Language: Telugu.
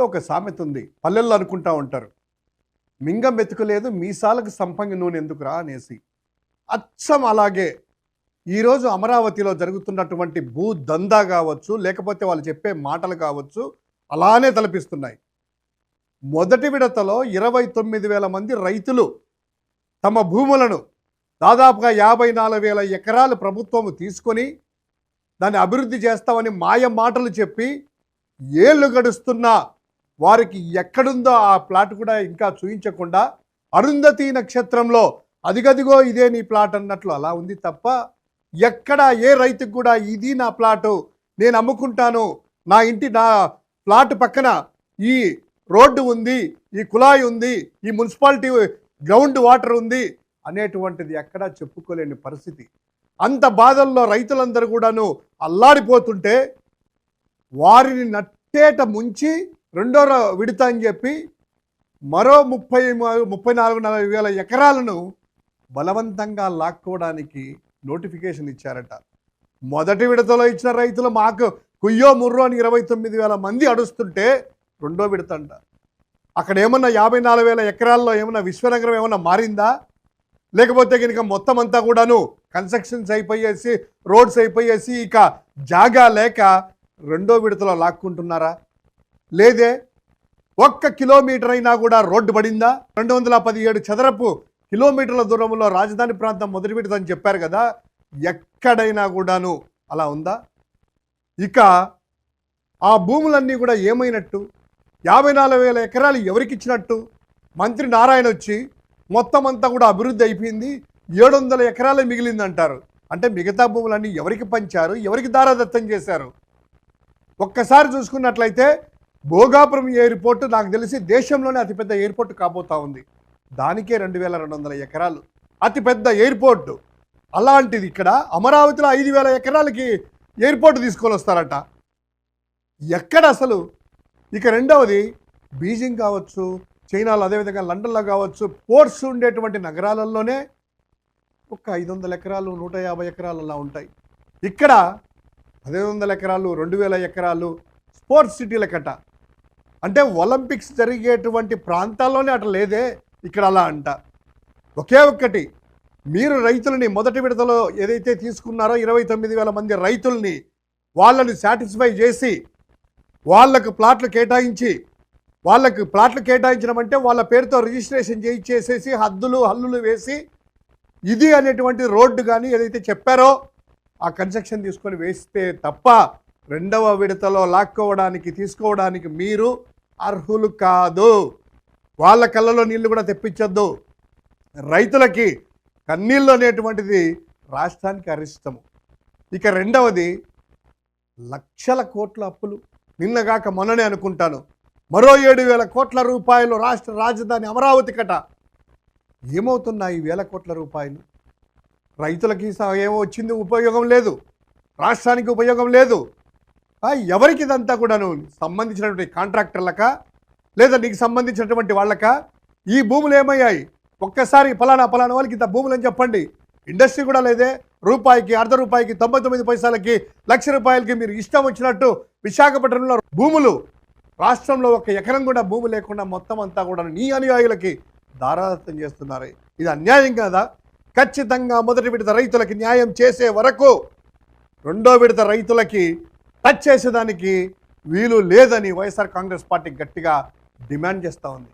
ఒక సామెత ఉంది. పల్లెల్లో అనుకుంటా ఉంటారు. మింగం మెతుకులేదు మీసాలకు సంపంగి నూనె ఎందుకురా అనేసి. అచ్చం అలాగే ఈరోజు అమరావతిలో జరుగుతున్నటువంటి భూ దందా కావచ్చు, లేకపోతే వాళ్ళు చెప్పే మాటలు కావచ్చు, అలానే తలపిస్తున్నాయి. మొదటి విడతలో 29,000 మంది రైతులు తమ భూములను దాదాపుగా 54,000 ఎకరాలు ప్రభుత్వం తీసుకొని దాన్ని అభివృద్ధి చేస్తామని మాయ మాటలు చెప్పి ఏళ్ళు గడుస్తున్నా వారికి ఎక్కడుందో ఆ ప్లాట్ కూడా ఇంకా చూయించకుండా అరుంధతి నక్షత్రంలో అదిగదిగో ఇదే నీ ప్లాట్ అన్నట్లు అలా ఉంది తప్ప ఎక్కడ ఏ రైతుకు కూడా ఇది నా ప్లాటు, నేను అమ్ముకుంటాను, నా ప్లాట్ పక్కన ఈ రోడ్డు ఉంది, ఈ కుళాయి ఉంది, ఈ మున్సిపాలిటీ గ్రౌండ్ వాటర్ ఉంది అనేటువంటిది ఎక్కడా చెప్పుకోలేని పరిస్థితి. అంత బాధల్లో రైతులందరూ కూడాను అల్లాడిపోతుంటే వారిని నట్టేట ముంచి రెండో విడత అని చెప్పి మరో 34,000 ఎకరాలను బలవంతంగా లాక్కోవడానికి నోటిఫికేషన్ ఇచ్చారట. మొదటి విడతలో ఇచ్చిన రైతులు మాకు కుయ్యో ముర్రో అని 29,000 మంది అడుస్తుంటే రెండో విడత అంట. అక్కడ ఏమన్నా 54,000 ఎకరాల్లో ఏమన్నా విశ్వనగరం ఏమన్నా మారిందా? లేకపోతే కనుక మొత్తం అంతా కూడాను కన్స్ట్రక్షన్స్ అయిపోయేసి రోడ్స్ అయిపోయేసి ఇక జాగా లేక రెండో విడతలో లాక్కుంటున్నారా? లేదే. 1 కిలోమీటర్ అయినా కూడా రోడ్డు పడిందా? 217 చదరపు కిలోమీటర్ల దూరంలో రాజధాని ప్రాంతం మొదటి విడత అని చెప్పారు కదా, ఎక్కడైనా కూడాను అలా ఉందా? ఇక ఆ భూములన్నీ కూడా ఏమైనట్టు? 54,000 ఎకరాలు ఎవరికి ఇచ్చినట్టు? మంత్రి నారాయణ వచ్చి మొత్తం అంతా కూడా అభివృద్ధి అయిపోయింది, 700 ఎకరాలే మిగిలిందంటారు. అంటే మిగతా భూములన్నీ ఎవరికి పంచారు, ఎవరికి దారాదత్తం చేశారు? ఒక్కసారి చూసుకున్నట్లయితే భోగాపురం ఎయిర్పోర్టు నాకు తెలిసి దేశంలోనే అతిపెద్ద ఎయిర్పోర్ట్ కాబోతా ఉంది. దానికే 2,200 ఎకరాలు అతిపెద్ద ఎయిర్పోర్టు. అలాంటిది ఇక్కడ అమరావతిలో 5,000 ఎకరాలకి ఎయిర్పోర్ట్ తీసుకొని వస్తారట. ఎక్కడ అసలు? ఇక రెండవది బీజింగ్ కావచ్చు, చైనాలో అదేవిధంగా లండన్లో కావచ్చు, పోర్ట్స్ ఉండేటువంటి నగరాలలోనే ఒక 500 ఎకరాలు 150 ఎకరాలు అలా ఉంటాయి. ఇక్కడ 500 ఎకరాలు 2,000 ఎకరాలు స్పోర్ట్స్ సిటీలకట. అంటే ఒలింపిక్స్ జరిగేటువంటి ప్రాంతాల్లోనే అట లేదే, ఇక్కడ అలా అంట. ఒకే ఒక్కటి, మీరు రైతులని మొదటి విడతలో ఏదైతే తీసుకున్నారో 29,000 మంది రైతుల్ని వాళ్ళని సాటిస్ఫై చేసి వాళ్ళకు ప్లాట్లు కేటాయించి, వాళ్ళకు ప్లాట్లు కేటాయించడం అంటే వాళ్ళ పేరుతో రిజిస్ట్రేషన్ చేసేసి హల్లులు వేసి ఇది అనేటువంటి రోడ్డు కానీ ఏదైతే చెప్పారో ఆ కన్స్ట్రక్షన్ తీసుకొని వేస్తే తప్ప రెండవ విడతలో లాక్కోవడానికి తీసుకోవడానికి మీరు అర్హులు కాదు. వాళ్ళ కళ్ళలో నీళ్లు కూడా తెప్పించొద్దు. రైతులకి కన్నీళ్ళు అనేటువంటిది రాష్ట్రానికి అరిష్టము. ఇక రెండవది, లక్షల కోట్ల అప్పులు. నిన్నగాక మొన్ననే అనుకుంటాను మరో 7,000 కోట్ల రూపాయలు రాష్ట్ర రాజధాని అమరావతి కట. ఏమవుతున్నాయి 1,000 కోట్ల రూపాయలు? రైతులకి ఏమో వచ్చింది, ఉపయోగం లేదు, రాష్ట్రానికి ఉపయోగం లేదు. ఎవరికి ఇదంతా కూడాను సంబంధించినటువంటి కాంట్రాక్టర్లకా లేదా నీకు సంబంధించినటువంటి వాళ్ళకా? ఈ భూములు ఏమయ్యాయి? ఒక్కసారి ఫలానా వాళ్ళకి ఇంత భూములు అని చెప్పండి. ఇండస్ట్రీ కూడా లేదే. రూపాయికి, అర్ధ రూపాయికి, 99 పైసలకి, ₹1,00,000కి మీరు ఇష్టం వచ్చినట్టు విశాఖపట్నంలో భూములు, రాష్ట్రంలో 1 ఎకరం కూడా భూమి లేకుండా మొత్తం అంతా కూడా నీ అనుయాయులకి దారాదత్తం చేస్తున్నారు. ఇది అన్యాయం కాదా? ఖచ్చితంగా మొదటి విడత రైతులకి న్యాయం చేసే వరకు రెండో విడత రైతులకి టచ్ చేసేదానికి వీలు లేదని వైఎస్ఆర్ కాంగ్రెస్ పార్టీ గట్టిగా డిమాండ్ చేస్తూ ఉంది.